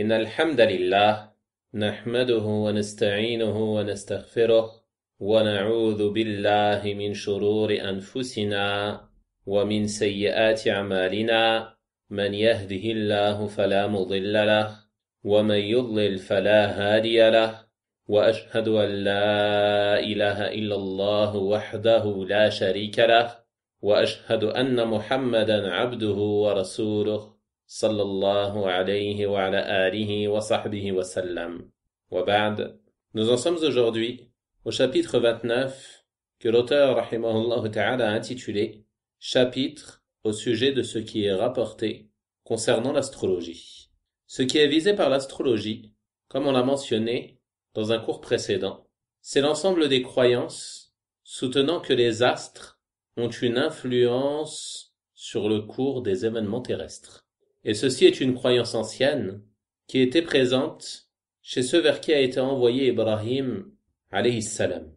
إن الحمد لله نحمده ونستعينه ونستغفره ونعوذ بالله من شرور أنفسنا ومن سيئات أعمالنا من يهده الله فلا مضل له ومن يضلل فلا هادي له وأشهد أن لا إله إلا الله وحده لا شريك له وأشهد أن محمدا عبده ورسوله صلى الله عليه وعلى آله وصحبه وسلم. وبعد, nous en sommes aujourd'hui au chapitre 29 que l'auteur rahimahullah ta'ala a intitulé chapitre au sujet de ce qui est rapporté concernant l'astrologie. Ce qui est visé par l'astrologie, comme on l'a mentionné dans un cours précédent, c'est l'ensemble des croyances soutenant que les astres ont une influence sur le cours des événements terrestres. Et ceci est une croyance ancienne qui était présente chez ceux vers qui a été envoyé Ibrahim alayhi salam.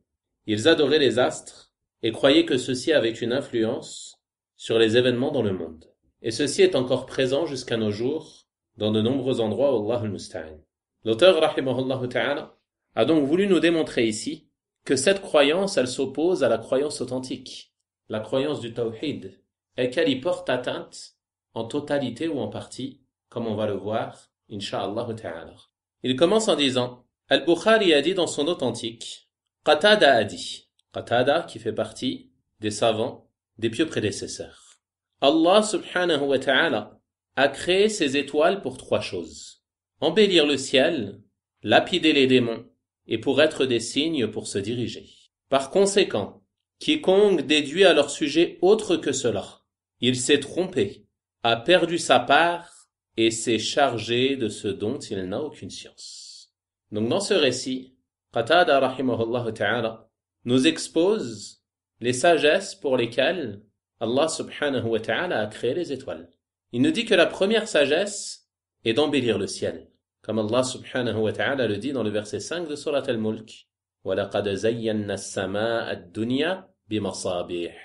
Ils adoraient les astres et croyaient que ceci avait une influence sur les événements dans le monde. Et ceci est encore présent jusqu'à nos jours dans de nombreux endroits, wallahu al-musta'an. L'auteur rahimahullah ta'ala a donc voulu nous démontrer ici que cette croyance, elle s'oppose à la croyance authentique, la croyance du tawhid, et qu'elle y porte atteinte en totalité ou en partie, comme on va le voir, incha'Allah ta'ala. Il commence en disant, Al-Bukhari a dit dans son authentique, Qatada a dit, Qatada qui fait partie des savants, des pieux prédécesseurs. Allah subhanahu wa ta'ala a créé ces étoiles pour trois choses. Embellir le ciel, lapider les démons, et pour être des signes pour se diriger. Par conséquent, quiconque déduit à leur sujet autre que cela, il s'est trompé, a perdu sa part et s'est chargé de ce dont il n'a aucune science. Donc dans ce récit, Qatada rahimahullah ta'ala nous expose les sagesses pour lesquelles Allah subhanahu wa ta'ala a créé les étoiles. Il nous dit que la première sagesse est d'embellir le ciel, comme Allah subhanahu wa ta'ala le dit dans le verset 5 de Surat Al-Mulk. وَلَقَدْ زَيَّنَّا السَّمَاءَ الدُّنْيَا بِمَصَابِيحِ.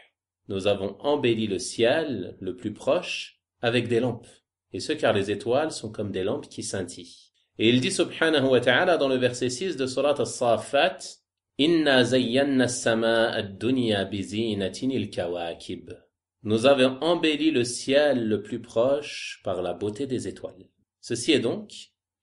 Nous avons embelli le ciel le plus proche avec des lampes. Et ce car les étoiles sont comme des lampes qui scintillent. Et il dit subhanahu wa ta'ala dans le verset 6 de Surat As-Saffat, Inna zayyanna as-samaa ad-dunya bi zinatin al-kawakib. Nous avons embelli le ciel le plus proche par la beauté des étoiles. Ceci est donc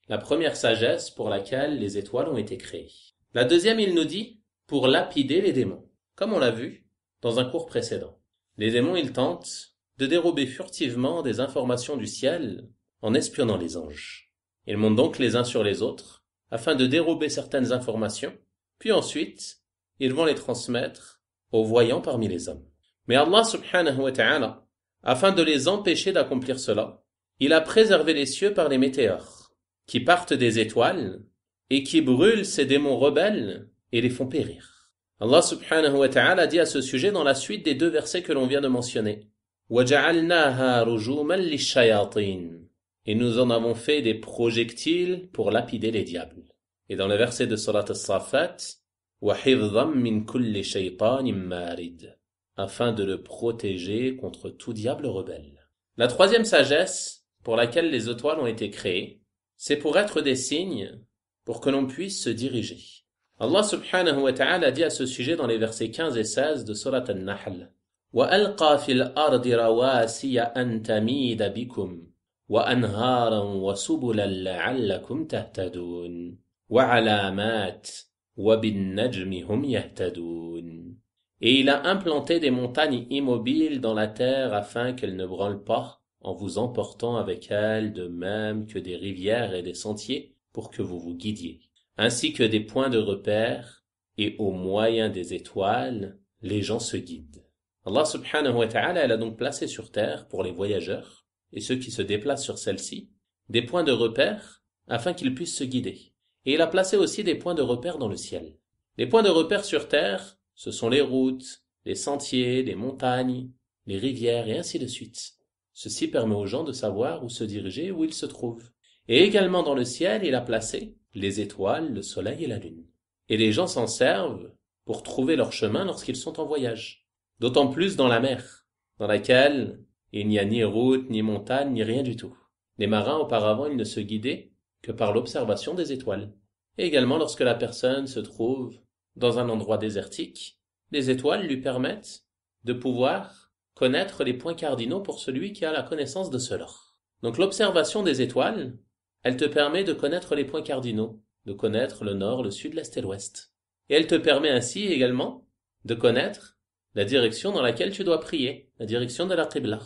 la première sagesse pour laquelle les étoiles ont été créées. La deuxième, il nous dit, pour lapider les démons. Comme on l'a vu dans un cours précédent. Les démons, ils tentent de dérober furtivement des informations du ciel en espionnant les anges. Ils montent donc les uns sur les autres afin de dérober certaines informations, puis ensuite, ils vont les transmettre aux voyants parmi les hommes. Mais Allah subhanahu wa ta'ala, afin de les empêcher d'accomplir cela, il a préservé les cieux par les météores, qui partent des étoiles et qui brûlent ces démons rebelles et les font périr. Allah subhanahu wa ta'ala dit à ce sujet dans la suite des deux versets que l'on vient de mentionner. وَجَعَلْنَاهَا رُجُومًا لِلشَّيَاطِينِ. Et nous en avons fait des projectiles pour lapider les diables. Et dans le verset de Surat As-Saffat, وَحِفْظًا مِنْ كُلِّ شَيْطَانٍ مَارِدٍ. Afin de le protéger contre tout diable rebelle. La troisième sagesse pour laquelle les étoiles ont été créées, c'est pour être des signes pour que l'on puisse se diriger. Allah subhanahu wa ta'ala dit à ce sujet dans les versets 15 et 16 de Surat An-Nahl, وَأَلْقَى فِي الْأَرْضِ رَوَاسِيَ أَن تَمِيدَ بِكُمْ وَأَنْهَارًا وَسُبُلًا لَعَلَّكُمْ تَهْتَدُونَ وَعَلَامَاتٍ وَبِالنَّجْمِ هُمْ يَهْتَدُونَ. Et il a implanté des montagnes immobiles dans la terre afin qu'elles ne branlent pas en vous emportant avec elles, de même que des rivières et des sentiers pour que vous vous guidiez, ainsi que des points de repère, et au moyen des étoiles, les gens se guident. Allah subhanahu wa ta'ala a donc placé sur terre, pour les voyageurs, et ceux qui se déplacent sur celle-ci, des points de repère, afin qu'ils puissent se guider. Et il a placé aussi des points de repère dans le ciel. Les points de repère sur terre, ce sont les routes, les sentiers, les montagnes, les rivières, et ainsi de suite. Ceci permet aux gens de savoir où se diriger, où ils se trouvent. Et également dans le ciel, il a placé les étoiles, le soleil et la lune. Et les gens s'en servent pour trouver leur chemin lorsqu'ils sont en voyage. D'autant plus dans la mer, dans laquelle il n'y a ni route, ni montagne, ni rien du tout. Les marins, auparavant, ils ne se guidaient que par l'observation des étoiles. Et également lorsque la personne se trouve dans un endroit désertique, les étoiles lui permettent de pouvoir connaître les points cardinaux pour celui qui a la connaissance de cela. Donc l'observation des étoiles, elle te permet de connaître les points cardinaux, de connaître le nord, le sud, l'est et l'ouest. Et elle te permet ainsi également de connaître la direction dans laquelle tu dois prier, la direction de la Qibla.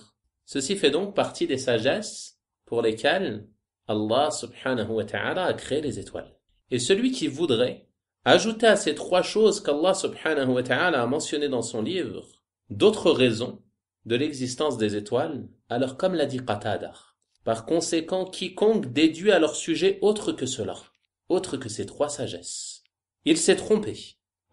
Ceci fait donc partie des sagesses pour lesquelles Allah subhanahu wa ta'ala a créé les étoiles. Et celui qui voudrait ajouter à ces trois choses qu'Allah subhanahu wa ta'ala a mentionnées dans son livre, d'autres raisons de l'existence des étoiles, alors comme l'a dit Qatada, par conséquent, quiconque déduit à leur sujet autre que cela, autre que ces trois sagesses, il s'est trompé.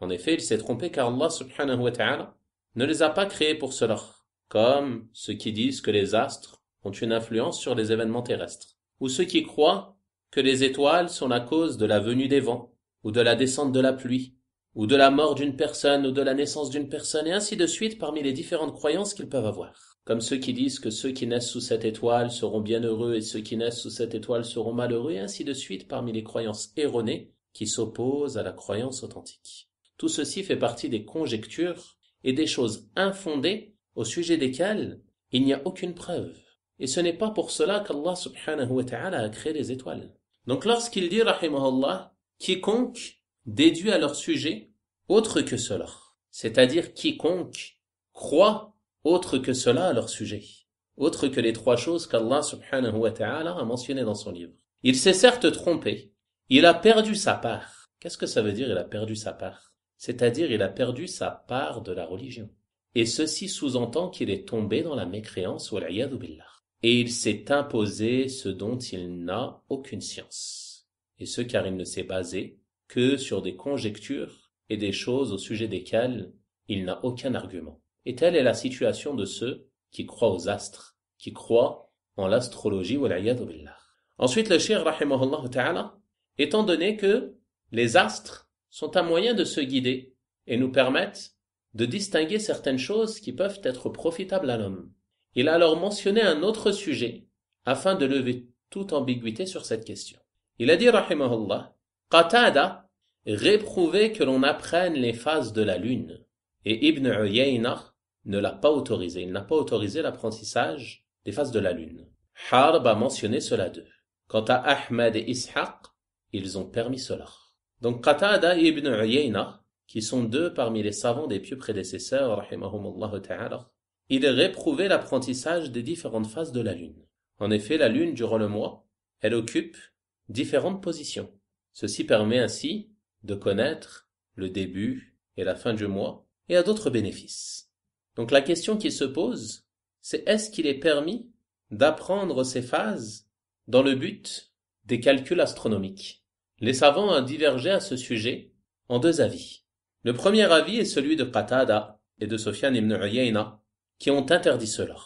En effet, il s'est trompé car Allah subhanahu wa ta'ala ne les a pas créés pour cela, comme ceux qui disent que les astres ont une influence sur les événements terrestres, ou ceux qui croient que les étoiles sont la cause de la venue des vents, ou de la descente de la pluie, ou de la mort d'une personne, ou de la naissance d'une personne, et ainsi de suite parmi les différentes croyances qu'ils peuvent avoir. Comme ceux qui disent que ceux qui naissent sous cette étoile seront bienheureux et ceux qui naissent sous cette étoile seront malheureux, et ainsi de suite parmi les croyances erronées qui s'opposent à la croyance authentique. Tout ceci fait partie des conjectures et des choses infondées au sujet desquelles il n'y a aucune preuve. Et ce n'est pas pour cela qu'Allah subhanahu wa ta'ala a créé les étoiles. Donc lorsqu'il dit, rahimahullah, quiconque déduit à leur sujet autre que cela, c'est-à-dire quiconque croit autre que cela à leur sujet, autre que les trois choses qu'Allah subhanahu wa ta'ala a mentionnées dans son livre. Il s'est certes trompé, il a perdu sa part. Qu'est-ce que ça veut dire il a perdu sa part? C'est-à-dire il a perdu sa part de la religion. Et ceci sous-entend qu'il est tombé dans la mécréance, wal'iyadu billah. Et il s'est imposé ce dont il n'a aucune science. Et ce car il ne s'est basé que sur des conjectures et des choses au sujet desquelles il n'a aucun argument. Et telle est la situation de ceux qui croient aux astres, qui croient en l'astrologie, wal'iyadu billah. Ensuite, le cheikh, rahimahullah ta'ala, étant donné que les astres sont un moyen de se guider et nous permettent de distinguer certaines choses qui peuvent être profitables à l'homme, il a alors mentionné un autre sujet afin de lever toute ambiguïté sur cette question. Il a dit, rahimahullah, Qatada réprouvait que l'on apprenne les phases de la lune, et Ibn Uyayna ne l'a pas autorisé. Il n'a pas autorisé l'apprentissage des phases de la lune. Harb a mentionné cela d'eux. Quant à Ahmed et Ishaq, ils ont permis cela. Donc Qatada et Ibn Uyayna, qui sont deux parmi les savants des pieux prédécesseurs, rahimahumullah ta'ala, ils réprouvaient l'apprentissage des différentes phases de la lune. En effet, la lune, durant le mois, elle occupe différentes positions. Ceci permet ainsi de connaître le début et la fin du mois et à d'autres bénéfices. Donc la question qui se pose, c'est est-ce qu'il est permis d'apprendre ces phases dans le but des calculs astronomiques? Les savants ont divergé à ce sujet en deux avis. Le premier avis est celui de Qatada et de Sufyan ibn Uyayna qui ont interdit cela.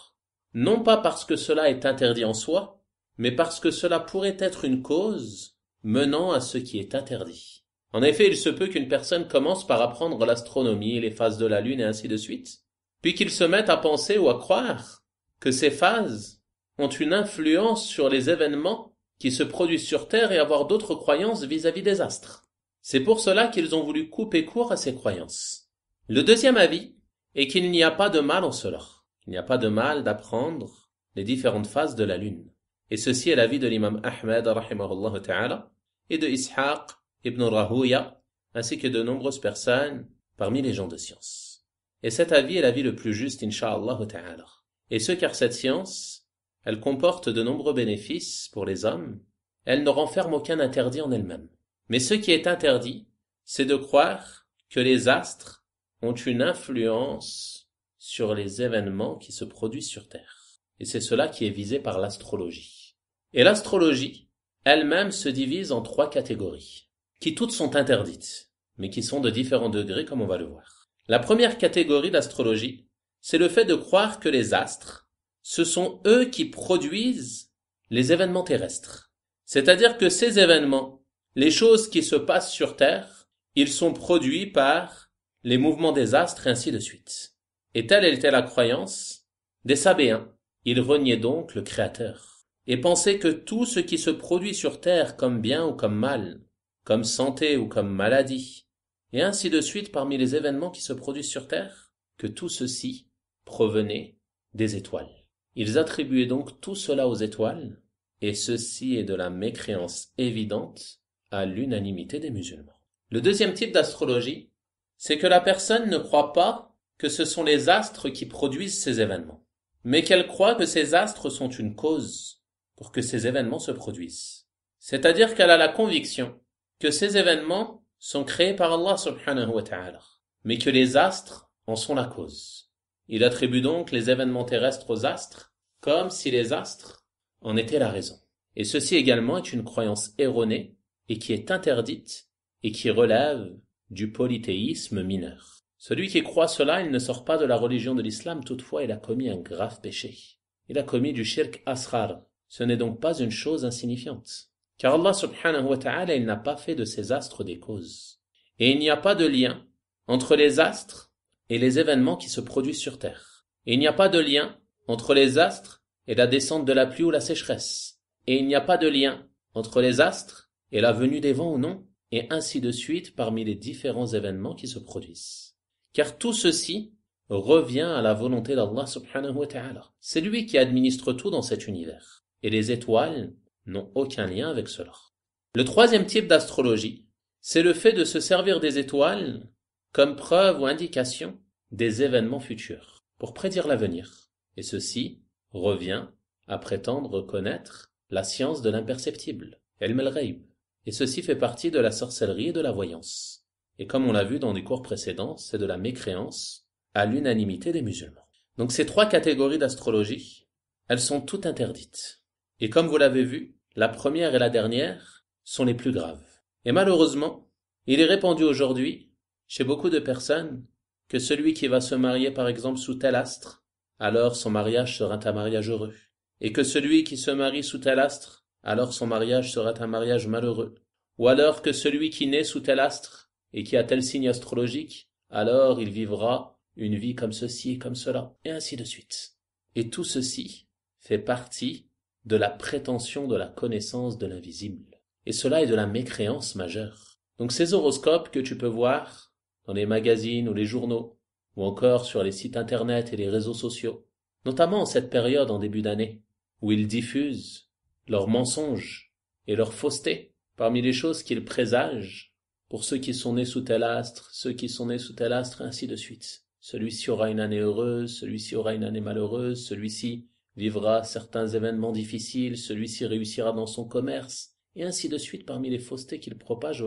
Non pas parce que cela est interdit en soi, mais parce que cela pourrait être une cause menant à ce qui est interdit. En effet, il se peut qu'une personne commence par apprendre l'astronomie, les phases de la lune et ainsi de suite, puis qu'il se mette à penser ou à croire que ces phases ont une influence sur les événements qui se produisent sur Terre et avoir d'autres croyances vis-à-vis des astres. C'est pour cela qu'ils ont voulu couper court à ces croyances. Le deuxième avis est qu'il n'y a pas de mal en cela. Il n'y a pas de mal d'apprendre les différentes phases de la lune. Et ceci est l'avis de l'imam Ahmed, rahimahullah ta'ala, et de Ishaq ibn Rahuya, ainsi que de nombreuses personnes parmi les gens de science. Et cet avis est l'avis le plus juste, incha'Allah ta'ala. Et ce car cette science, elle comporte de nombreux bénéfices pour les hommes, elle ne renferme aucun interdit en elle-même. Mais ce qui est interdit, c'est de croire que les astres ont une influence sur les événements qui se produisent sur Terre. Et c'est cela qui est visé par l'astrologie. Et l'astrologie, elle-même se divise en trois catégories, qui toutes sont interdites, mais qui sont de différents degrés comme on va le voir. La première catégorie d'astrologie, c'est le fait de croire que les astres, ce sont eux qui produisent les événements terrestres. C'est-à-dire que ces événements, les choses qui se passent sur Terre, ils sont produits par les mouvements des astres et ainsi de suite. Et telle était la croyance des Sabéens. Ils reniaient donc le Créateur. et penser que tout ce qui se produit sur terre comme bien ou comme mal, comme santé ou comme maladie, et ainsi de suite parmi les événements qui se produisent sur terre, que tout ceci provenait des étoiles. Ils attribuaient donc tout cela aux étoiles, et ceci est de la mécréance évidente à l'unanimité des musulmans. Le deuxième type d'astrologie, c'est que la personne ne croit pas que ce sont les astres qui produisent ces événements, mais qu'elle croit que ces astres sont une cause pour que ces événements se produisent. C'est-à-dire qu'elle a la conviction que ces événements sont créés par Allah subhanahu wa ta'ala, mais que les astres en sont la cause. Il attribue donc les événements terrestres aux astres, comme si les astres en étaient la raison. Et ceci également est une croyance erronée et qui est interdite et qui relève du polythéisme mineur. Celui qui croit cela, il ne sort pas de la religion de l'islam, toutefois il a commis un grave péché. Il a commis du shirk asghar. Ce n'est donc pas une chose insignifiante. Car Allah subhanahu wa ta'ala, il n'a pas fait de ces astres des causes. Et il n'y a pas de lien entre les astres et les événements qui se produisent sur terre. Et il n'y a pas de lien entre les astres et la descente de la pluie ou la sécheresse. Et il n'y a pas de lien entre les astres et la venue des vents ou non, et ainsi de suite parmi les différents événements qui se produisent. Car tout ceci revient à la volonté d'Allah subhanahu wa ta'ala. C'est lui qui administre tout dans cet univers. Et les étoiles n'ont aucun lien avec cela. Le troisième type d'astrologie, c'est le fait de se servir des étoiles comme preuve ou indication des événements futurs, pour prédire l'avenir. Et ceci revient à prétendre connaître la science de l'imperceptible, ilm al-ghayb. Et ceci fait partie de la sorcellerie et de la voyance. Et comme on l'a vu dans des cours précédents, c'est de la mécréance à l'unanimité des musulmans. Donc ces trois catégories d'astrologie, elles sont toutes interdites. Et comme vous l'avez vu, la première et la dernière sont les plus graves. Et malheureusement, il est répandu aujourd'hui, chez beaucoup de personnes, que celui qui va se marier par exemple sous tel astre, alors son mariage sera un mariage heureux. Et que celui qui se marie sous tel astre, alors son mariage sera un mariage malheureux. Ou alors que celui qui naît sous tel astre, et qui a tel signe astrologique, alors il vivra une vie comme ceci et comme cela, et ainsi de suite. Et tout ceci fait partie de la prétention de la connaissance de l'invisible. Et cela est de la mécréance majeure. Donc ces horoscopes que tu peux voir dans les magazines ou les journaux, ou encore sur les sites internet et les réseaux sociaux, notamment en cette période en début d'année, où ils diffusent leurs mensonges et leurs faussetés parmi les choses qu'ils présagent pour ceux qui sont nés sous tel astre, ceux qui sont nés sous tel astre, et ainsi de suite. Celui-ci aura une année heureuse, celui-ci aura une année malheureuse, celui-ci vivra certains événements difficiles, celui-ci réussira dans son commerce, et ainsi de suite parmi les faussetés qu'ils propagent.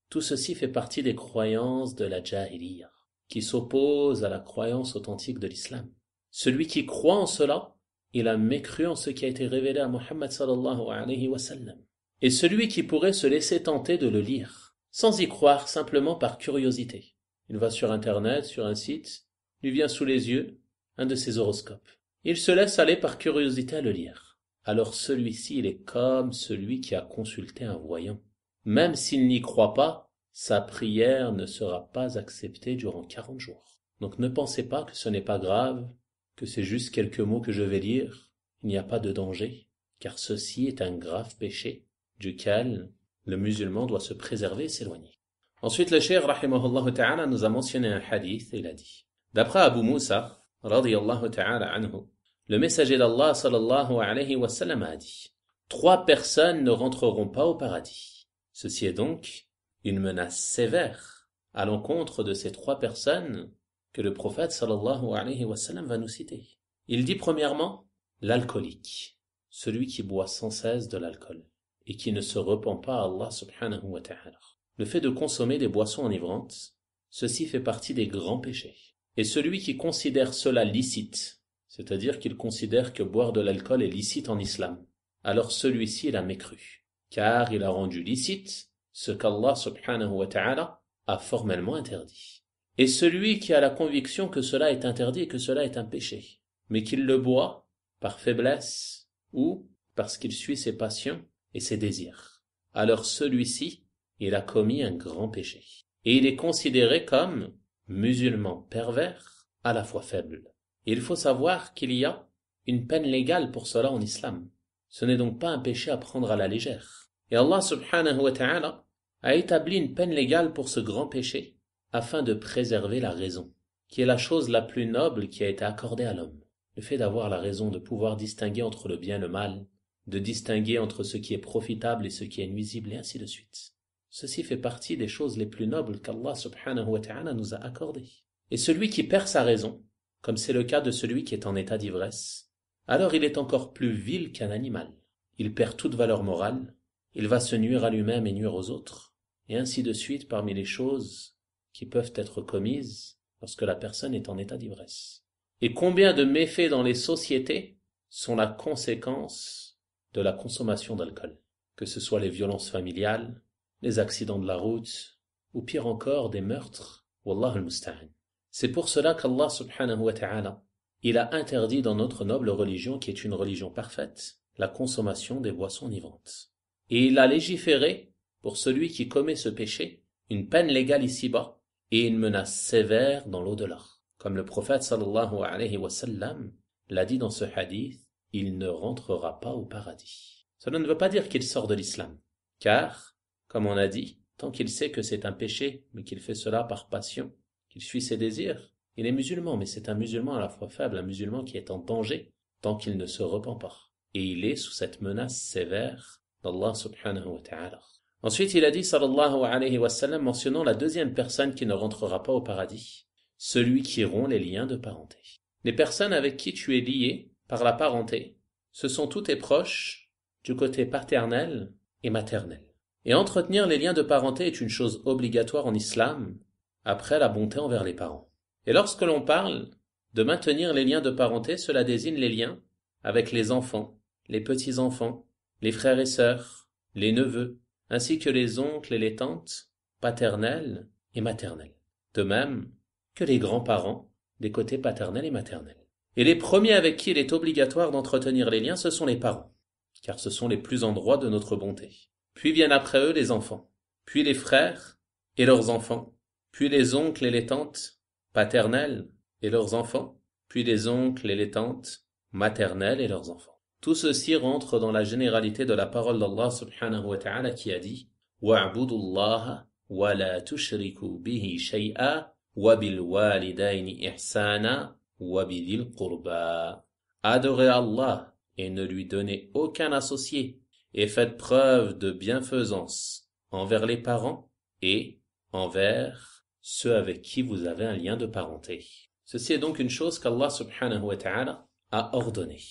Tout ceci fait partie des croyances de la jahiliya, qui s'opposent à la croyance authentique de l'islam. Celui qui croit en cela, il a mécru en ce qui a été révélé à Muhammad sallallahu alayhi wa sallam. Et celui qui pourrait se laisser tenter de le lire, sans y croire simplement par curiosité. Il va sur internet, sur un site, lui vient sous les yeux un de ses horoscopes. Il se laisse aller par curiosité à le lire. Alors celui-ci, il est comme celui qui a consulté un voyant. Même s'il n'y croit pas, sa prière ne sera pas acceptée durant 40 jours. Donc ne pensez pas que ce n'est pas grave, que c'est juste quelques mots que je vais lire. Il n'y a pas de danger, car ceci est un grave péché duquel le musulman doit se préserver et s'éloigner. Ensuite, le cheikh rahimahullah ta'ala nous a mentionné un hadith et il a dit, d'après Abu Moussa radiyallahu ta'ala anhu, le messager d'Allah sallallahu alayhi wa sallam a dit, 3 personnes ne rentreront pas au paradis. Ceci est donc une menace sévère à l'encontre de ces 3 personnes que le prophète sallallahu alayhi wa sallam va nous citer. Il dit premièrement, l'alcoolique, celui qui boit sans cesse de l'alcool et qui ne se repent pas à Allah subhanahu wa ta'ala. Le fait de consommer des boissons enivrantes, ceci fait partie des grands péchés. Et celui qui considère cela licite, c'est-à-dire qu'il considère que boire de l'alcool est licite en islam, alors celui-ci il a mécru, car il a rendu licite ce qu'Allah subhanahu wa ta'ala a formellement interdit. Et celui qui a la conviction que cela est interdit et que cela est un péché, mais qu'il le boit par faiblesse ou parce qu'il suit ses passions et ses désirs, alors celui-ci, il a commis un grand péché. Et il est considéré comme musulman pervers, à la fois faible. Et il faut savoir qu'il y a une peine légale pour cela en islam. Ce n'est donc pas un péché à prendre à la légère. Et Allah subhanahu wa ta'ala a établi une peine légale pour ce grand péché afin de préserver la raison, qui est la chose la plus noble qui a été accordée à l'homme. Le fait d'avoir la raison, de pouvoir distinguer entre le bien et le mal, de distinguer entre ce qui est profitable et ce qui est nuisible, et ainsi de suite. Ceci fait partie des choses les plus nobles qu'Allah subhanahu wa ta'ala nous a accordées. Et celui qui perd sa raison, comme c'est le cas de celui qui est en état d'ivresse, alors il est encore plus vil qu'un animal. Il perd toute valeur morale, il va se nuire à lui-même et nuire aux autres, et ainsi de suite parmi les choses qui peuvent être commises lorsque la personne est en état d'ivresse. Et combien de méfaits dans les sociétés sont la conséquence de la consommation d'alcool, que ce soit les violences familiales, les accidents de la route, ou pire encore des meurtres, wallah al-musta'an. C'est pour cela qu'Allah subhanahu wa ta'ala, il a interdit dans notre noble religion, qui est une religion parfaite, la consommation des boissons enivrantes. Et il a légiféré, pour celui qui commet ce péché, une peine légale ici-bas, et une menace sévère dans l'au-delà. Comme le prophète sallallahu alayhi wa sallam l'a dit dans ce hadith, il ne rentrera pas au paradis. Cela ne veut pas dire qu'il sort de l'islam, car, comme on a dit, tant qu'il sait que c'est un péché, mais qu'il fait cela par passion, qu'il suit ses désirs, il est musulman, mais c'est un musulman à la fois faible, un musulman qui est en danger, tant qu'il ne se repent pas. Et il est sous cette menace sévère d'Allah subhanahu wa ta'ala. Ensuite, il a dit, sallallahu alayhi wa sallam, mentionnant la deuxième personne qui ne rentrera pas au paradis, celui qui rompt les liens de parenté. Les personnes avec qui tu es lié par la parenté, ce sont tous tes proches du côté paternel et maternel. Et entretenir les liens de parenté est une chose obligatoire en islam, après la bonté envers les parents. Et lorsque l'on parle de maintenir les liens de parenté, cela désigne les liens avec les enfants, les petits-enfants, les frères et sœurs, les neveux, ainsi que les oncles et les tantes, paternels et maternels. De même que les grands-parents des côtés paternels et maternels. Et les premiers avec qui il est obligatoire d'entretenir les liens, ce sont les parents, car ce sont les plus en droit de notre bonté. Puis viennent après eux les enfants, puis les frères et leurs enfants, puis les oncles et les tantes paternelles et leurs enfants, puis les oncles et les tantes maternelles et leurs enfants. Tout ceci rentre dans la généralité de la parole d'Allah subhanahu wa ta'ala qui a dit « Wa'budu Allah wa la tushriku bihi shay'a wa bil walidayni ihsana wa bidil qurba » Adorez Allah et ne lui donnez aucun associé et faites preuve de bienfaisance envers les parents et envers ceux avec qui vous avez un lien de parenté. Ceci est donc une chose qu'Allah subhanahu wa ta'ala a ordonnée.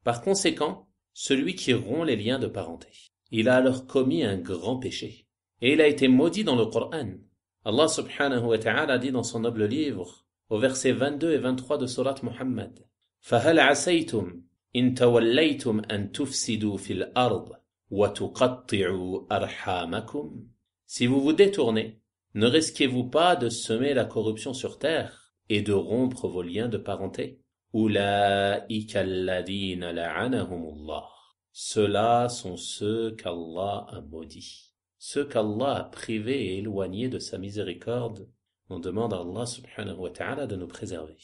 Par conséquent, celui qui rompt les liens de parenté, il a alors commis un grand péché. Et il a été maudit dans le Coran. Allah subhanahu wa ta'ala dit dans son noble livre, au verset 22 et 23 de Surat Muhammad, فَهَلْ عَسَيْتُمْ إِن تَوَلَّيْتُمْ أَن تُفْسِدُوا فِي الْأَرْضِ وَتُقَطِّعُوا أَرْحَامَكُمْ. Si vous vous détournez, ne risquez-vous pas de semer la corruption sur terre et de rompre vos liens de parenté? أُولَئِكَ الَّذِينَ لَعَنَهُمُ اللَّهُ. Ceux-là sont ceux qu'Allah a maudits, ceux qu'Allah a privés et éloignés de sa miséricorde. On demande à Allah subhanahu wa ta'ala de nous préserver.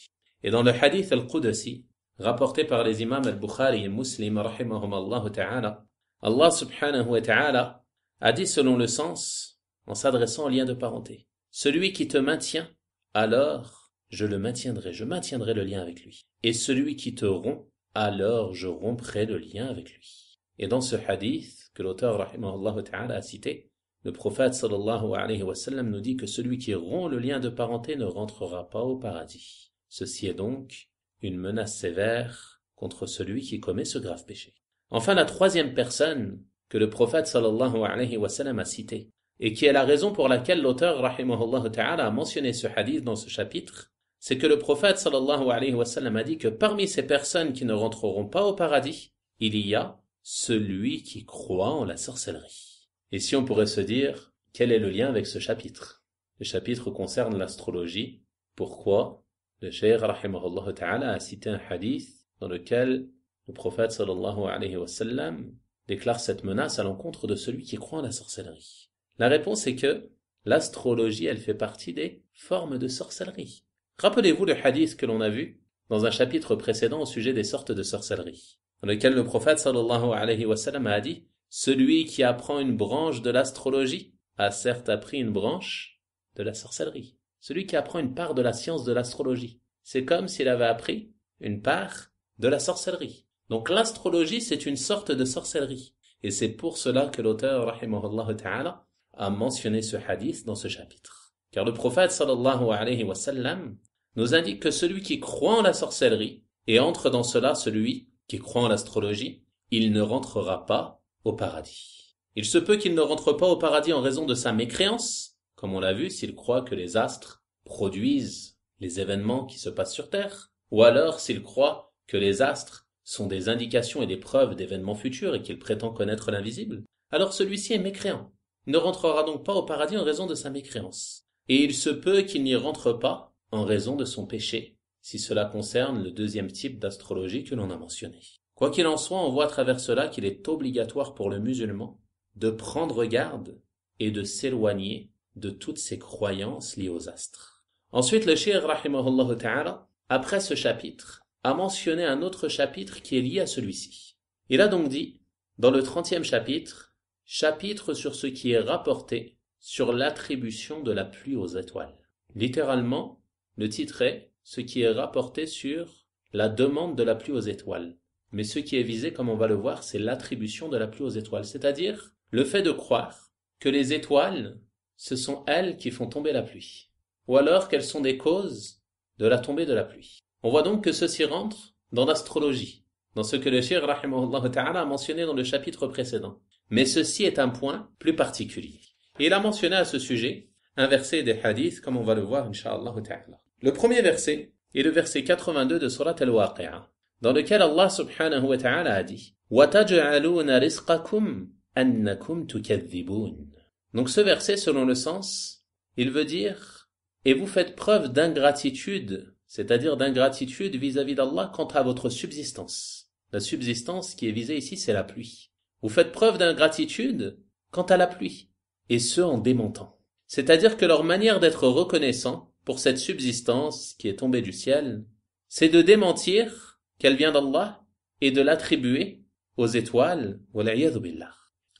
Et dans le hadith al-Qudsi, rapporté par les imams al-Bukhari et Muslim, rahimahumallahu ta'ala, Allah subhanahu wa ta'ala a dit selon le sens, en s'adressant au lien de parenté, celui qui te maintient, alors je maintiendrai le lien avec lui. Et celui qui te rompt, alors je romprai le lien avec lui. Et dans ce hadith que l'auteur rahimahullah ta'ala a cité, le prophète sallallahu alayhi wa sallam nous dit que celui qui rompt le lien de parenté ne rentrera pas au paradis. Ceci est donc une menace sévère contre celui qui commet ce grave péché. Enfin, la troisième personne que le prophète sallallahu alayhi wa sallam a citée, et qui est la raison pour laquelle l'auteur rahimahullah ta'ala a mentionné ce hadith dans ce chapitre, c'est que le prophète sallallahu alayhi wa sallam a dit que parmi ces personnes qui ne rentreront pas au paradis, il y a celui qui croit en la sorcellerie. Et si on pourrait se dire, quel est le lien avec ce chapitre? Le chapitre concerne l'astrologie. Pourquoi? Le cheikh rahimahullah ta'ala a cité un hadith dans lequel le prophète sallallahu alayhi wa sallam déclare cette menace à l'encontre de celui qui croit en la sorcellerie. La réponse est que l'astrologie, elle fait partie des formes de sorcellerie. Rappelez-vous le hadith que l'on a vu dans un chapitre précédent au sujet des sortes de sorcellerie. dans lequel le prophète sallallahu alayhi wa sallam a dit « Celui qui apprend une branche de l'astrologie a certes appris une branche de la sorcellerie. » Celui qui apprend une part de la science de l'astrologie, c'est comme s'il avait appris une part de la sorcellerie. Donc l'astrologie, c'est une sorte de sorcellerie. Et c'est pour cela que l'auteur, rahimahullah ta'ala, a mentionné ce hadith dans ce chapitre. Car le prophète sallallahu alayhi wa sallam nous indique que celui qui croit en la sorcellerie, et entre dans cela celui qui croit en l'astrologie, il ne rentrera pas au paradis. Il se peut qu'il ne rentre pas au paradis en raison de sa mécréance, comme on l'a vu, s'il croit que les astres produisent les événements qui se passent sur Terre, ou alors s'il croit que les astres sont des indications et des preuves d'événements futurs et qu'il prétend connaître l'invisible, alors celui-ci est mécréant. Il ne rentrera donc pas au paradis en raison de sa mécréance. Et il se peut qu'il n'y rentre pas en raison de son péché, si cela concerne le deuxième type d'astrologie que l'on a mentionné. Quoi qu'il en soit, on voit à travers cela qu'il est obligatoire pour le musulman de prendre garde et de s'éloigner de toutes ces croyances liées aux astres. Ensuite, le cheikh rahimahullah ta'ala, après ce chapitre, a mentionné un autre chapitre qui est lié à celui-ci. Il a donc dit, dans le 30e chapitre, chapitre sur ce qui est rapporté sur l'attribution de la pluie aux étoiles. Littéralement, le titre est ce qui est rapporté sur la demande de la pluie aux étoiles. Mais ce qui est visé, comme on va le voir, c'est l'attribution de la pluie aux étoiles, c'est-à-dire le fait de croire que les étoiles, ce sont elles qui font tomber la pluie, ou alors qu'elles sont des causes de la tombée de la pluie. On voit donc que ceci rentre dans l'astrologie, dans ce que le cheikh rahimahullah ta'ala a mentionné dans le chapitre précédent. Mais ceci est un point plus particulier. Et il a mentionné à ce sujet un verset des hadiths, comme on va le voir, incha'Allah ta'ala. Le premier verset est le verset 82 de Surat al-Waqi'a, dans lequel Allah subhanahu wa ta'ala a dit « وَتَجْعَلُونَ رِزْقَكُمْ أَنَّكُمْ تُكَذِّبُونَ » Donc ce verset, selon le sens, il veut dire « Et vous faites preuve d'ingratitude », c'est-à-dire d'ingratitude vis-à-vis d'Allah quant à votre subsistance. La subsistance qui est visée ici, c'est la pluie. Vous faites preuve d'ingratitude quant à la pluie, et ce en démentant. C'est-à-dire que leur manière d'être reconnaissant pour cette subsistance qui est tombée du ciel, c'est de démentir qu'elle vient d'Allah et de l'attribuer aux étoiles, wal'iyadhu billah.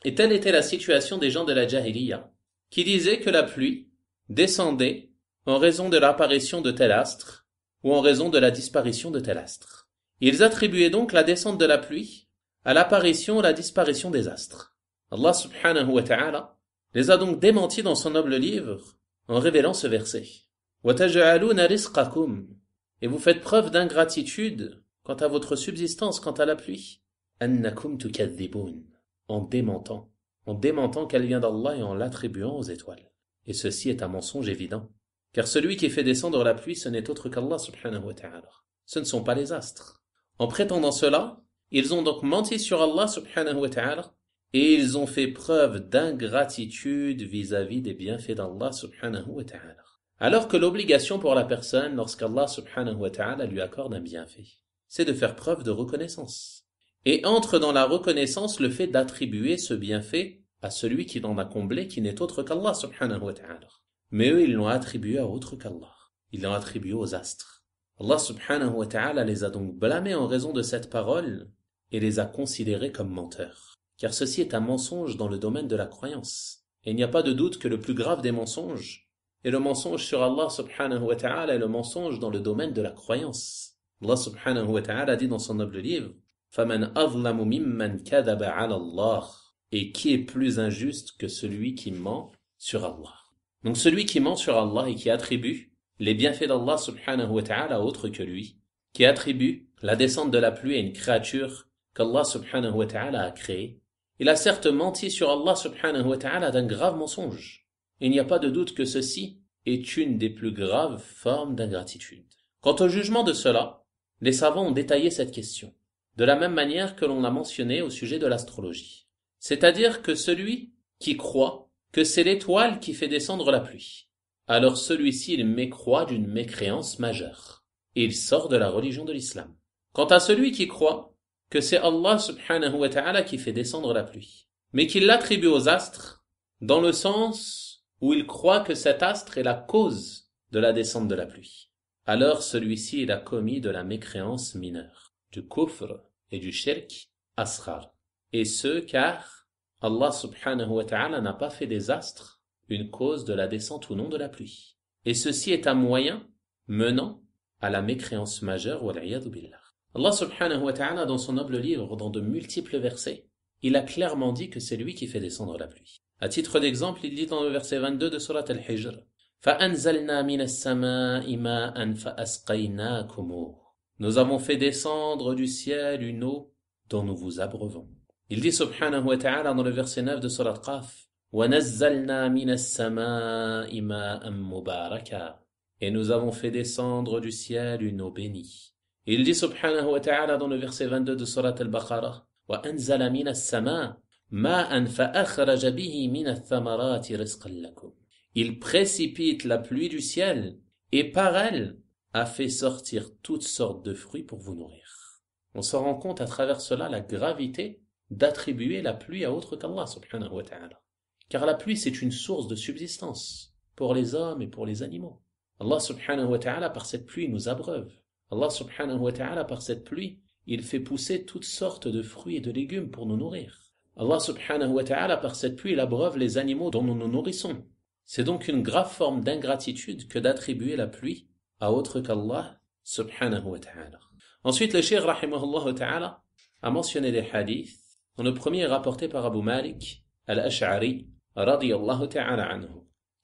Et telle était la situation des gens de la Jahiliya, qui disaient que la pluie descendait en raison de l'apparition de tel astre, ou en raison de la disparition de tel astre. Ils attribuaient donc la descente de la pluie à l'apparition ou la disparition des astres. Allah subhanahu wa ta'ala les a donc démentis dans son noble livre en révélant ce verset. وَتَجْعَلُونَ رِزْقَكُمْ Et vous faites preuve d'ingratitude quant à votre subsistance, quant à la pluie. أَنَّكُمْ تُكَذِّبُونَ En démentant qu'elle vient d'Allah et en l'attribuant aux étoiles. Et ceci est un mensonge évident. Car celui qui fait descendre la pluie, ce n'est autre qu'Allah subhanahu wa ta'ala. Ce ne sont pas les astres. En prétendant cela, ils ont donc menti sur Allah subhanahu wa ta'ala et ils ont fait preuve d'ingratitude vis-à-vis des bienfaits d'Allah subhanahu wa ta'ala. Alors que l'obligation pour la personne, lorsqu'Allah subhanahu wa ta'ala lui accorde un bienfait, c'est de faire preuve de reconnaissance. Et entre dans la reconnaissance le fait d'attribuer ce bienfait à celui qui l'en a comblé, qui n'est autre qu'Allah subhanahu wa ta'ala. Mais eux, ils l'ont attribué à autre qu'Allah. Ils l'ont attribué aux astres. Allah subhanahu wa ta'ala les a donc blâmés en raison de cette parole et les a considérés comme menteurs. Car ceci est un mensonge dans le domaine de la croyance. Et il n'y a pas de doute que le plus grave des mensonges est le mensonge sur Allah subhanahu wa ta'ala et le mensonge dans le domaine de la croyance. Allah subhanahu wa ta'ala dit dans son noble livre فَمَنْ أَظْلَمُ مِمَّنْ كَذَبَ عَلَى اللَّهِ Et qui est plus injuste que celui qui ment sur Allah? Donc celui qui ment sur Allah et qui attribue les bienfaits d'Allah subhanahu wa ta'ala à autre que lui, qui attribue la descente de la pluie à une créature qu'Allah subhanahu wa ta'ala a créée, il a certes menti sur Allah subhanahu wa ta'ala d'un grave mensonge. Il n'y a pas de doute que ceci est une des plus graves formes d'ingratitude. Quant au jugement de cela, les savants ont détaillé cette question, de la même manière que l'on a mentionné au sujet de l'astrologie. C'est-à-dire que celui qui croit que c'est l'étoile qui fait descendre la pluie, alors celui-ci il mécroit d'une mécréance majeure, et il sort de la religion de l'islam. Quant à celui qui croit que c'est Allah subhanahu wa ta'ala qui fait descendre la pluie, mais qu'il l'attribue aux astres, dans le sens où il croit que cet astre est la cause de la descente de la pluie, alors celui-ci il a commis de la mécréance mineure, du kufr, et du shirk asghar. Et ce, car Allah subhanahu wa ta'ala n'a pas fait des astres une cause de la descente ou non de la pluie. Et ceci est un moyen menant à la mécréance majeure, wal'iyadu billah. Allah subhanahu wa ta'ala, dans son noble livre, dans de multiples versets, il a clairement dit que c'est lui qui fait descendre la pluie. À titre d'exemple, il dit dans le verset 22 de Surat Al-Hijr, فَأَنزَلْنَا مِنَ السَّمَاءِ مَاءً فَأَسْقَيْنَاكُمُهُ. Nous avons fait descendre du ciel une eau dont nous vous abreuvons. Il dit subhanahu wa ta'ala dans le verset 9 de Surat Qaf, وَنَزَّلْنَا مِنَ السَّمَاءِ مَاءً مُبَارَكًا. Et nous avons fait descendre du ciel une eau bénie. Il dit subhanahu wa ta'ala dans le verset 22 de Surat Al-Baqarah, وَأَنزَلَ مِنَ السَّمَاءِ مَاءً فَأَخْرَجَ بِهِ مِنَ الثَّمَرَاتِ رِزْقًا لَكُمْ. Il précipite la pluie du ciel et par elle a fait sortir toutes sortes de fruits pour vous nourrir. On se rend compte à travers cela la gravité d'attribuer la pluie à autre qu'Allah subhanahu wa ta'ala. Car la pluie c'est une source de subsistance pour les hommes et pour les animaux. Allah subhanahu wa ta'ala par cette pluie nous abreuve. Allah subhanahu wa ta'ala par cette pluie, il fait pousser toutes sortes de fruits et de légumes pour nous nourrir. Allah subhanahu wa ta'ala par cette pluie, il abreuve les animaux dont nous nous nourrissons. C'est donc une grave forme d'ingratitude que d'attribuer la pluie à autre qu'Allah subhanahu wa ta'ala. Ensuite, le cheikh rahimahullah ta'ala a mentionné des hadiths, dont le premier est rapporté par Abu Malik al-Ash'ari radiyallahu ta'ala anhu,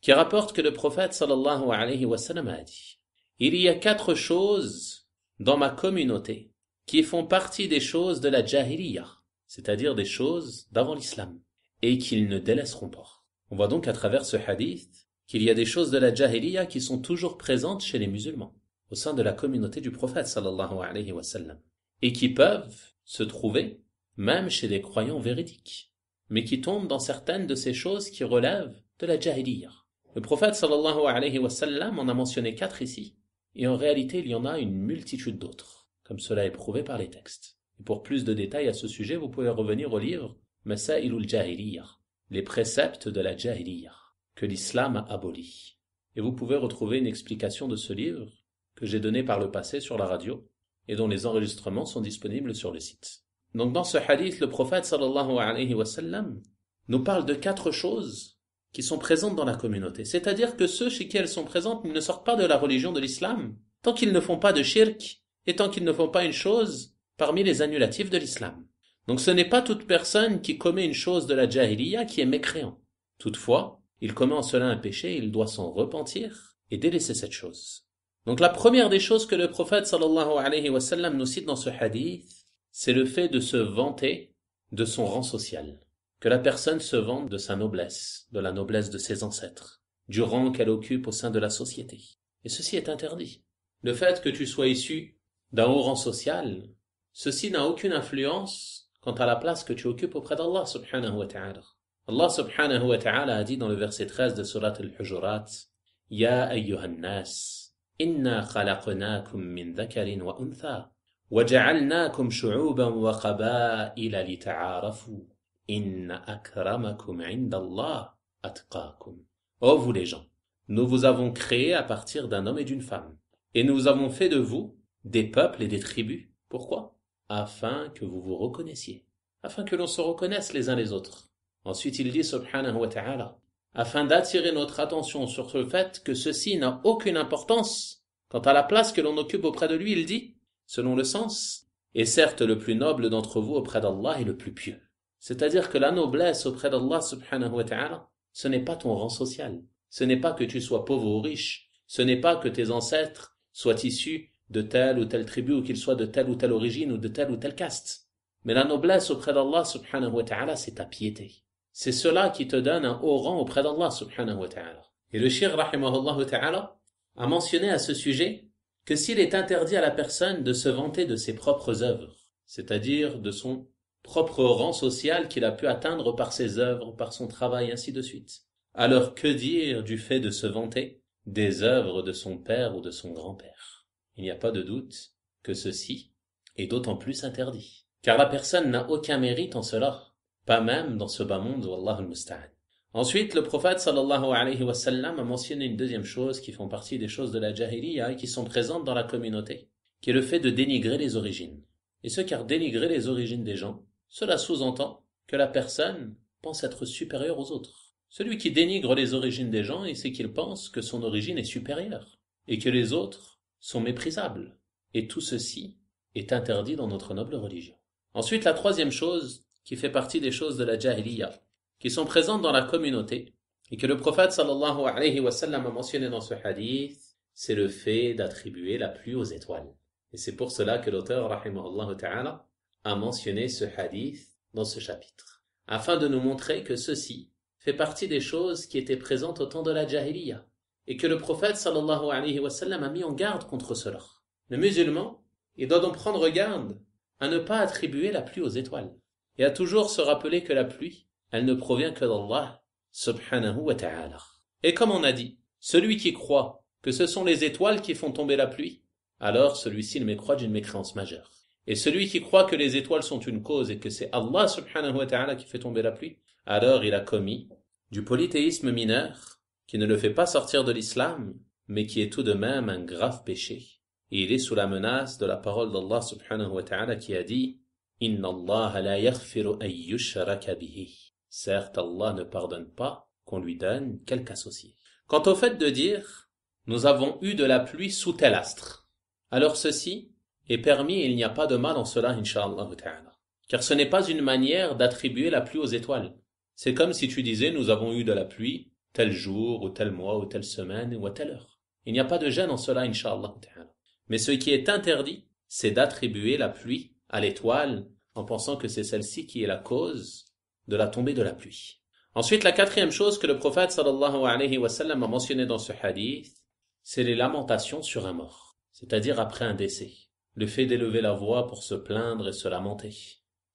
qui rapporte que le prophète sallallahu alayhi wa sallam a dit: il y a 4 choses dans ma communauté qui font partie des choses de la jahiliya, c'est-à-dire des choses d'avant l'islam, et qu'ils ne délaisseront pas. On voit donc à travers ce hadith qu'il y a des choses de la jahiliya qui sont toujours présentes chez les musulmans, au sein de la communauté du prophète sallallahu alayhi wa sallam, et qui peuvent se trouver même chez des croyants véridiques, mais qui tombent dans certaines de ces choses qui relèvent de la jahiliya. Le prophète sallallahu alayhi wa sallam en a mentionné 4 ici, et en réalité il y en a une multitude d'autres, comme cela est prouvé par les textes. Et pour plus de détails à ce sujet, vous pouvez revenir au livre Masailul Jahiliya, les préceptes de la Jahiliya, que l'islam a aboli. Et vous pouvez retrouver une explication de ce livre que j'ai donné par le passé sur la radio et dont les enregistrements sont disponibles sur le site. Donc dans ce hadith, le prophète sallallahu alayhi wa sallam nous parle de 4 choses qui sont présentes dans la communauté. C'est-à-dire que ceux chez qui elles sont présentes ne sortent pas de la religion de l'islam tant qu'ils ne font pas de shirk et tant qu'ils ne font pas une chose parmi les annulatifs de l'islam. Donc ce n'est pas toute personne qui commet une chose de la jahiliya qui est mécréant. Toutefois, il commet en cela un péché, il doit s'en repentir et délaisser cette chose. Donc la première des choses que le prophète sallallahu alayhi wa sallam nous cite dans ce hadith, c'est le fait de se vanter de son rang social. Que la personne se vante de sa noblesse, de la noblesse de ses ancêtres, du rang qu'elle occupe au sein de la société. Et ceci est interdit. Le fait que tu sois issu d'un haut rang social, ceci n'a aucune influence quant à la place que tu occupes auprès d'Allah subhanahu wa ta'ala. Allah subhanahu wa ta'ala a dit dans le verset 13 de Surat Al-Hujurat, Ya ayyuhan nas, inna khalaqnakum min dhakarin wa untha, wa ja'alnakum shu'uban wa qaba'ila lita'arafu. Inna akramakum indallah atqakum. Ô vous les gens, nous vous avons créé à partir d'un homme et d'une femme, et nous avons fait de vous des peuples et des tribus. Pourquoi? Afin que vous vous reconnaissiez, afin que l'on se reconnaisse les uns les autres. Ensuite il dit subhanahu wa ta'ala, afin d'attirer notre attention sur le fait que ceci n'a aucune importance quant à la place que l'on occupe auprès de lui. Il dit, selon le sens, et certes le plus noble d'entre vous auprès d'Allah est le plus pieux. C'est-à-dire que la noblesse auprès d'Allah subhanahu wa ta'ala, ce n'est pas ton rang social. Ce n'est pas que tu sois pauvre ou riche. Ce n'est pas que tes ancêtres soient issus de telle ou telle tribu ou qu'ils soient de telle ou telle origine ou de telle ou telle caste. Mais la noblesse auprès d'Allah subhanahu wa ta'ala, c'est ta piété. C'est cela qui te donne un haut rang auprès d'Allah subhanahu wa ta'ala. Et le cheikh rahimahullah ta'ala a mentionné à ce sujet que s'il est interdit à la personne de se vanter de ses propres œuvres, c'est-à-dire de son propre rang social qu'il a pu atteindre par ses œuvres, par son travail, ainsi de suite. Alors que dire du fait de se vanter des œuvres de son père ou de son grand-père? Il n'y a pas de doute que ceci est d'autant plus interdit. Car la personne n'a aucun mérite en cela, pas même dans ce bas monde, wallahu al-musta'an. Ensuite, le prophète sallallahu alayhi wa sallam a mentionné une deuxième chose qui font partie des choses de la jahiliya et qui sont présentes dans la communauté, qui est le fait de dénigrer les origines. Et ce car dénigrer les origines des gens, cela sous-entend que la personne pense être supérieure aux autres. Celui qui dénigre les origines des gens, c'est qu'il pense que son origine est supérieure et que les autres sont méprisables. Et tout ceci est interdit dans notre noble religion. Ensuite, la troisième chose qui fait partie des choses de la jahiliya, qui sont présentes dans la communauté, et que le prophète sallallahu alayhi wa sallam a mentionné dans ce hadith, c'est le fait d'attribuer la pluie aux étoiles. Et c'est pour cela que l'auteur, rahimahullah ta'ala, a mentionné ce hadith dans ce chapitre, afin de nous montrer que ceci fait partie des choses qui étaient présentes au temps de la jahiliya, et que le prophète sallallahu alayhi wa sallam a mis en garde contre cela. Le musulman, il doit donc prendre garde à ne pas attribuer la pluie aux étoiles, et à toujours se rappeler que la pluie, elle ne provient que d'Allah subhanahu wa ta'ala. Et comme on a dit, celui qui croit que ce sont les étoiles qui font tomber la pluie, alors celui-ci il mécroit d'une mécréance majeure. Et celui qui croit que les étoiles sont une cause et que c'est Allah subhanahu wa ta'ala qui fait tomber la pluie, alors il a commis du polythéisme mineur, qui ne le fait pas sortir de l'islam, mais qui est tout de même un grave péché. Et il est sous la menace de la parole d'Allah subhanahu wa ta'ala qui a dit « Inna Allah la yaghfiru an yushraka bihi » Certes, Allah ne pardonne pas qu'on lui donne quelque associé. Quant au fait de dire « Nous avons eu de la pluie sous tel astre », alors ceci est permis et il n'y a pas de mal en cela, incha'Allah ta'ala. Car ce n'est pas une manière d'attribuer la pluie aux étoiles. C'est comme si tu disais « Nous avons eu de la pluie tel jour, ou tel mois, ou telle semaine, ou à telle heure ». Il n'y a pas de gêne en cela, incha'Allah ta'ala. Mais ce qui est interdit, c'est d'attribuer la pluie à l'étoile en pensant que c'est celle-ci qui est la cause de la tombée de la pluie. Ensuite, la quatrième chose que le prophète sallallahu alayhi wa sallam a mentionné dans ce hadith, c'est les lamentations sur un mort, c'est-à-dire après un décès. Le fait d'élever la voix pour se plaindre et se lamenter.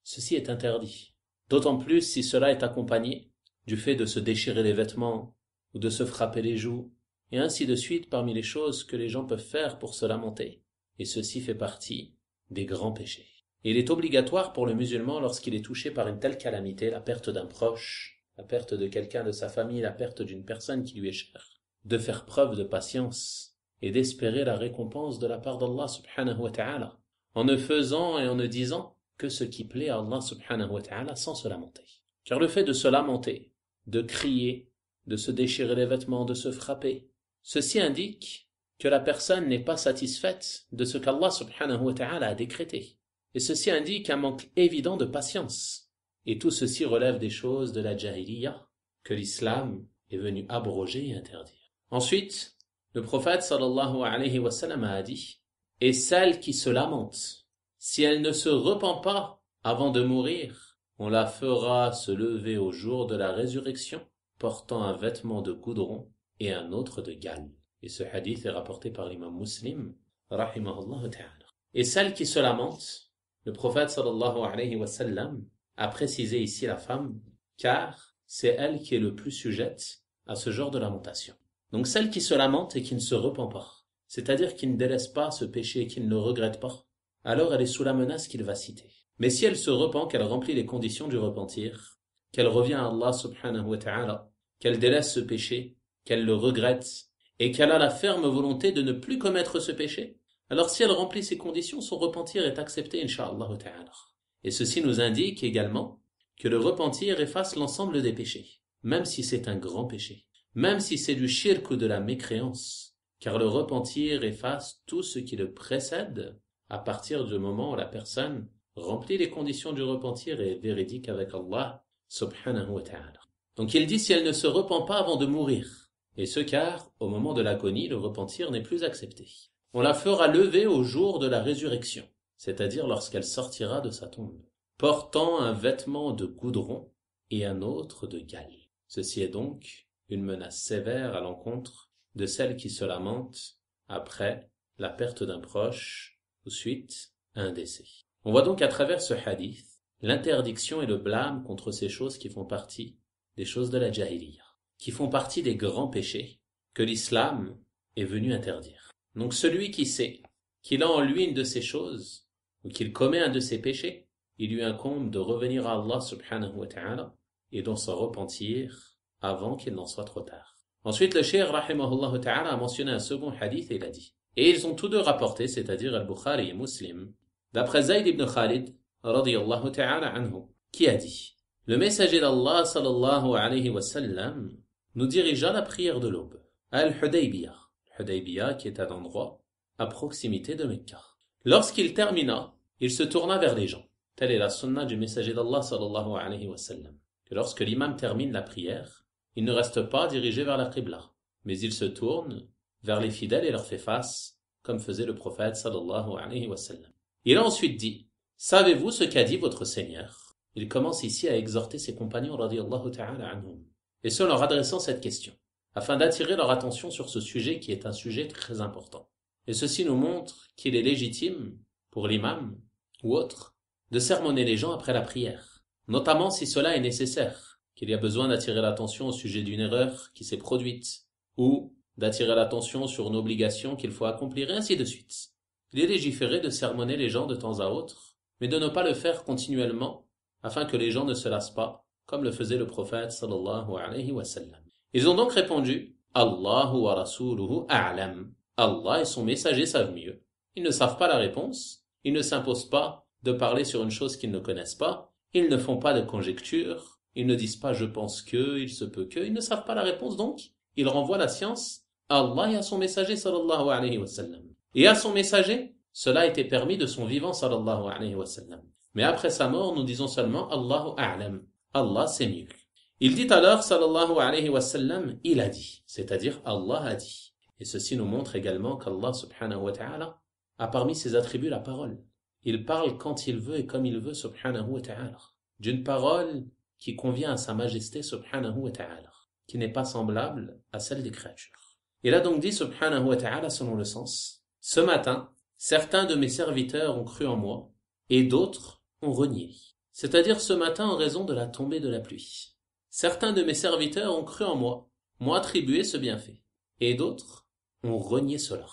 Ceci est interdit. D'autant plus si cela est accompagné du fait de se déchirer les vêtements ou de se frapper les joues, et ainsi de suite parmi les choses que les gens peuvent faire pour se lamenter. Et ceci fait partie des grands péchés. Et il est obligatoire pour le musulman lorsqu'il est touché par une telle calamité, la perte d'un proche, la perte de quelqu'un de sa famille, la perte d'une personne qui lui est chère, de faire preuve de patience et d'espérer la récompense de la part d'Allah subhanahu wa ta'ala, en ne faisant et en ne disant que ce qui plaît à Allah subhanahu wa ta'ala sans se lamenter. Car le fait de se lamenter, de crier, de se déchirer les vêtements, de se frapper, ceci indique que la personne n'est pas satisfaite de ce qu'Allah subhanahu wa ta'ala a décrété. Et ceci indique un manque évident de patience. Et tout ceci relève des choses de la jahiliya que l'islam est venu abroger et interdire. Ensuite, le prophète sallallahu alayhi wa sallam a dit « Et celle qui se lamente, si elle ne se repent pas avant de mourir, on la fera se lever au jour de la résurrection, portant un vêtement de goudron et un autre de galle. » Et ce hadith est rapporté par l'imam Muslim, rahimahullah ta'ala. Et celle qui se lamente, le prophète sallallahu alayhi wa sallam a précisé ici la femme, car c'est elle qui est le plus sujette à ce genre de lamentation. Donc celle qui se lamente et qui ne se repent pas, c'est-à-dire qui ne délaisse pas ce péché et qui ne le regrette pas, alors elle est sous la menace qu'il va citer. Mais si elle se repent, qu'elle remplit les conditions du repentir, qu'elle revient à Allah subhanahu wa ta'ala, qu'elle délaisse ce péché, qu'elle le regrette, et qu'elle a la ferme volonté de ne plus commettre ce péché, alors si elle remplit ces conditions, son repentir est accepté, incha'Allah ta'ala. Et ceci nous indique également que le repentir efface l'ensemble des péchés, même si c'est un grand péché, même si c'est du shirk ou de la mécréance, car le repentir efface tout ce qui le précède à partir du moment où la personne remplit les conditions du repentir et est véridique avec Allah subhanahu wa ta'ala. Donc il dit si elle ne se repent pas avant de mourir, et ce car, au moment de l'agonie, le repentir n'est plus accepté. On la fera lever au jour de la résurrection, c'est-à-dire lorsqu'elle sortira de sa tombe, portant un vêtement de goudron et un autre de galle. Ceci est donc une menace sévère à l'encontre de celle qui se lamente après la perte d'un proche ou suite à un décès. On voit donc à travers ce hadith l'interdiction et le blâme contre ces choses qui font partie des choses de la jahiliya, qui font partie des grands péchés que l'islam est venu interdire. Donc celui qui sait qu'il a en lui une de ces choses, ou qu'il commet un de ces péchés, il lui incombe de revenir à Allah subhanahu wa ta'ala et d'en s'en repentir avant qu'il n'en soit trop tard. Ensuite, le cheikh rahimahullah ta'ala a mentionné un second hadith et il a dit, et ils ont tous deux rapporté, c'est-à-dire Al-Bukhari et Muslim, d'après Zayd ibn Khalid, radiyallahu ta'ala anhu, qui a dit, le messager d'Allah sallallahu alayhi wa sallam nous dirigea la prière de l'aube à Al-Hudaybiyah. Hudaybiyah qui est un endroit à proximité de Mecca. Lorsqu'il termina, il se tourna vers les gens. Telle est la sunna du messager d'Allah sallallahu alayhi wa sallam. Que lorsque l'imam termine la prière, il ne reste pas dirigé vers la Qibla, mais il se tourne vers les fidèles et leur fait face, comme faisait le prophète sallallahu alayhi wa sallam. Il a ensuite dit, savez-vous ce qu'a dit votre Seigneur? Il commence ici à exhorter ses compagnons radiyallahu ta'ala anhum, et ce leur adressant cette question, afin d'attirer leur attention sur ce sujet qui est un sujet très important. Et ceci nous montre qu'il est légitime pour l'imam ou autre de sermonner les gens après la prière, notamment si cela est nécessaire, qu'il y a besoin d'attirer l'attention au sujet d'une erreur qui s'est produite, ou d'attirer l'attention sur une obligation qu'il faut accomplir, et ainsi de suite. Il est légiféré de sermonner les gens de temps à autre, mais de ne pas le faire continuellement, afin que les gens ne se lassent pas, comme le faisait le prophète sallallahu alayhi wa sallam. Ils ont donc répondu, Allahu wa rasuluhu a'lam. Allah et son messager savent mieux. Ils ne savent pas la réponse, ils ne s'imposent pas de parler sur une chose qu'ils ne connaissent pas, ils ne font pas de conjectures, ils ne disent pas je pense que, il se peut que, ils ne savent pas la réponse donc, ils renvoient la science à Allah et à son messager sallallahu alayhi wa sallam. Et à son messager, cela a été permis de son vivant sallallahu alayhi wa sallam. Mais après sa mort, nous disons seulement Allahu a'lam. Allah c'est mieux. Il dit alors sallallahu alayhi wa sallam, il a dit, c'est-à-dire Allah a dit. Et ceci nous montre également qu'Allah subhanahu wa ta'ala a parmi ses attributs la parole. Il parle quand il veut et comme il veut subhanahu wa ta'ala. D'une parole qui convient à sa majesté subhanahu wa ta'ala, qui n'est pas semblable à celle des créatures. Il a donc dit subhanahu wa ta'ala selon le sens, ce matin, certains de mes serviteurs ont cru en moi et d'autres ont renié. C'est-à-dire ce matin en raison de la tombée de la pluie. Certains de mes serviteurs ont cru en moi, m'ont attribué ce bienfait, et d'autres ont renié cela.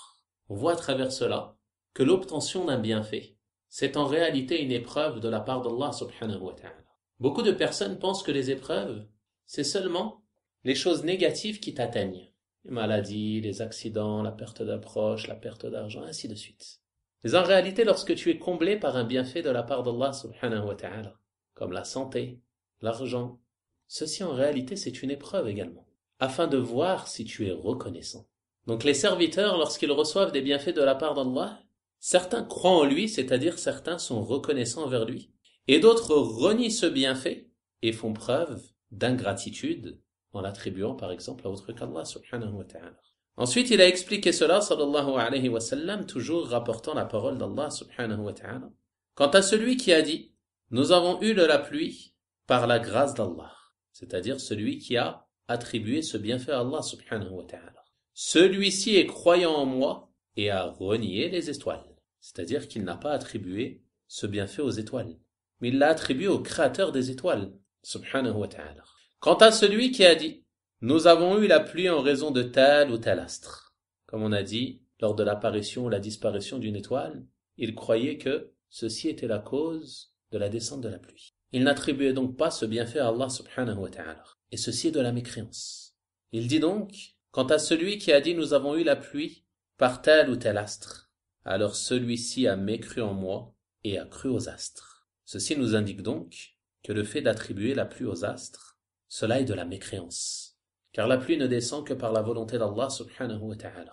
On voit à travers cela que l'obtention d'un bienfait, c'est en réalité une épreuve de la part d'Allah subhanahu wa ta'ala. Beaucoup de personnes pensent que les épreuves, c'est seulement les choses négatives qui t'atteignent. Les maladies, les accidents, la perte d'un proche, la perte d'argent, ainsi de suite. Mais en réalité, lorsque tu es comblé par un bienfait de la part d'Allah subhanahu wa ta'ala, comme la santé, l'argent, ceci en réalité c'est une épreuve également, afin de voir si tu es reconnaissant. Donc les serviteurs, lorsqu'ils reçoivent des bienfaits de la part d'Allah, certains croient en lui, c'est-à-dire certains sont reconnaissants envers lui, et d'autres renient ce bienfait et font preuve d'ingratitude en l'attribuant par exemple à autre qu'Allah subhanahu wa ta'ala. Ensuite, il a expliqué cela, sallallahu alayhi wa sallam, toujours rapportant la parole d'Allah subhanahu wa ta'ala. Quant à celui qui a dit, nous avons eu de la pluie par la grâce d'Allah, c'est-à-dire celui qui a attribué ce bienfait à Allah subhanahu wa ta'ala. Celui-ci est croyant en moi et a renié les étoiles, c'est-à-dire qu'il n'a pas attribué ce bienfait aux étoiles, mais il l'a attribué au créateur des étoiles, subhanahu wa ta'ala. Quant à celui qui a dit, nous avons eu la pluie en raison de tel ou tel astre. Comme on a dit, lors de l'apparition ou la disparition d'une étoile, il croyait que ceci était la cause de la descente de la pluie. Il n'attribuait donc pas ce bienfait à Allah subhanahu wa ta'ala. Et ceci est de la mécréance. Il dit donc, quant à celui qui a dit nous avons eu la pluie par tel ou tel astre, alors celui-ci a mécru en moi et a cru aux astres. Ceci nous indique donc que le fait d'attribuer la pluie aux astres, cela est de la mécréance. Car la pluie ne descend que par la volonté d'Allah subhanahu wa ta'ala.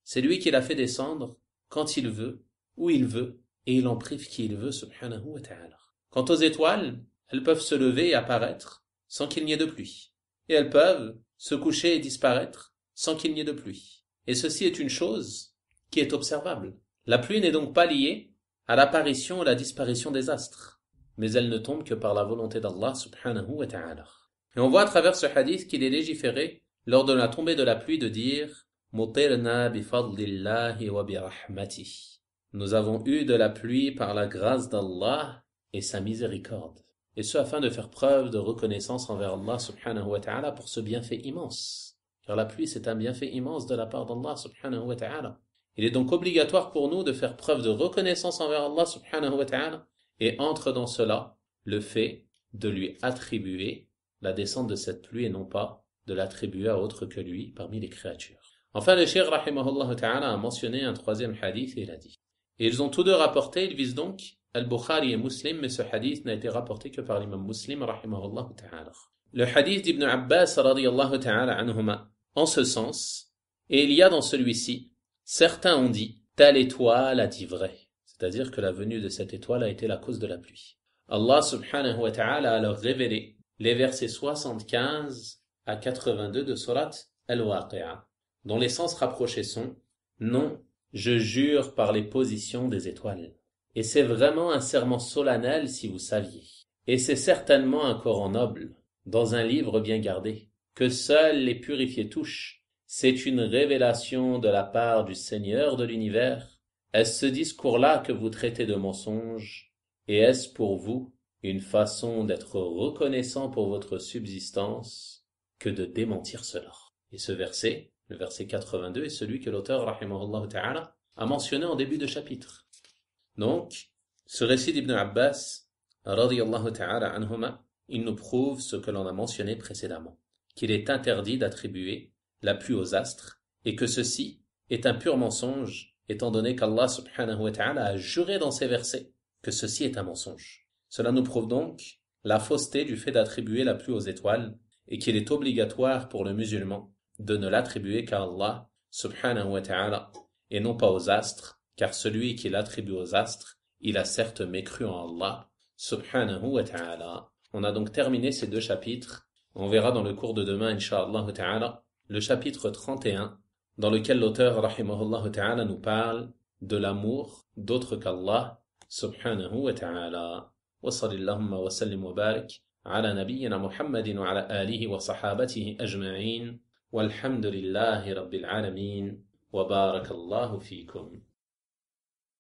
C'est lui qui la fait descendre quand il veut, où il veut, et il en prive qui il veut subhanahu wa ta'ala. Quant aux étoiles, elles peuvent se lever et apparaître sans qu'il n'y ait de pluie. Et elles peuvent se coucher et disparaître sans qu'il n'y ait de pluie. Et ceci est une chose qui est observable. La pluie n'est donc pas liée à l'apparition ou la disparition des astres, mais elle ne tombe que par la volonté d'Allah subhanahu wa ta'ala. Et on voit à travers ce hadith qu'il est légiféré lors de la tombée de la pluie de dire « Mutirna bi fadlillahi wa bi rahmatih » Nous avons eu de la pluie par la grâce d'Allah et sa miséricorde. Et ce afin de faire preuve de reconnaissance envers Allah subhanahu wa ta'ala pour ce bienfait immense. Car la pluie c'est un bienfait immense de la part d'Allah subhanahu wa ta'ala. Il est donc obligatoire pour nous de faire preuve de reconnaissance envers Allah subhanahu wa ta'ala et entre dans cela le fait de lui attribuer la descente de cette pluie et non pas de l'attribuer à autre que lui parmi les créatures. Enfin, le cheikh rahimahullah ta'ala a mentionné un troisième hadith et il a dit Et ils ont tous deux rapporté, ils visent donc Al-Bukhari et Muslim, mais ce hadith n'a été rapporté que par l'imam Muslim, rahimahullah ta'ala. Le hadith d'Ibn Abbas, radiyallahu ta'ala anhuma, en ce sens, et il y a dans celui-ci, certains ont dit, telle étoile a dit vrai. C'est-à-dire que la venue de cette étoile a été la cause de la pluie. Allah subhanahu wa ta'ala a leur révélé les versets 75 à 82 de Surat Al-Waqi'a, dont les sens rapprochés sont « Non, je jure par les positions des étoiles. Et c'est vraiment un serment solennel si vous saviez. Et c'est certainement un Coran noble, dans un livre bien gardé, que seuls les purifiés touchent. C'est une révélation de la part du Seigneur de l'univers. Est-ce ce discours-là que vous traitez de mensonge? Et est-ce pour vous une façon d'être reconnaissant pour votre subsistance que de démentir cela? » Et ce verset, le verset 82, est celui que l'auteur, rahimahullah ta'ala, a mentionné en début de chapitre. Donc, ce récit d'Ibn Abbas, radiyallahu ta'ala anhuma, il nous prouve ce que l'on a mentionné précédemment, qu'il est interdit d'attribuer la pluie aux astres, et que ceci est un pur mensonge, étant donné qu'Allah subhanahu wa ta'ala a juré dans ces versets que ceci est un mensonge. Cela nous prouve donc la fausseté du fait d'attribuer la pluie aux étoiles, et qu'il est obligatoire pour le musulman de ne l'attribuer qu'à Allah subhanahu wa ta'ala, et non pas aux astres, car celui qui l'attribue aux astres, il a certes mécru en Allah subhanahu wa ta'ala. On a donc terminé ces deux chapitres. On verra dans le cours de demain, incha'Allah ta'ala, le chapitre 31, dans lequel l'auteur, rahimahullah ta'ala, nous parle de l'amour d'autre qu'Allah subhanahu wa ta'ala. Wa sallallahu wa sallim wa barik ala nabiyyina Muhammadin wa ala alihi wa sahabatihi ajma'in. Walhamdulillahi rabbil alamin. Wa barakallahu fikum.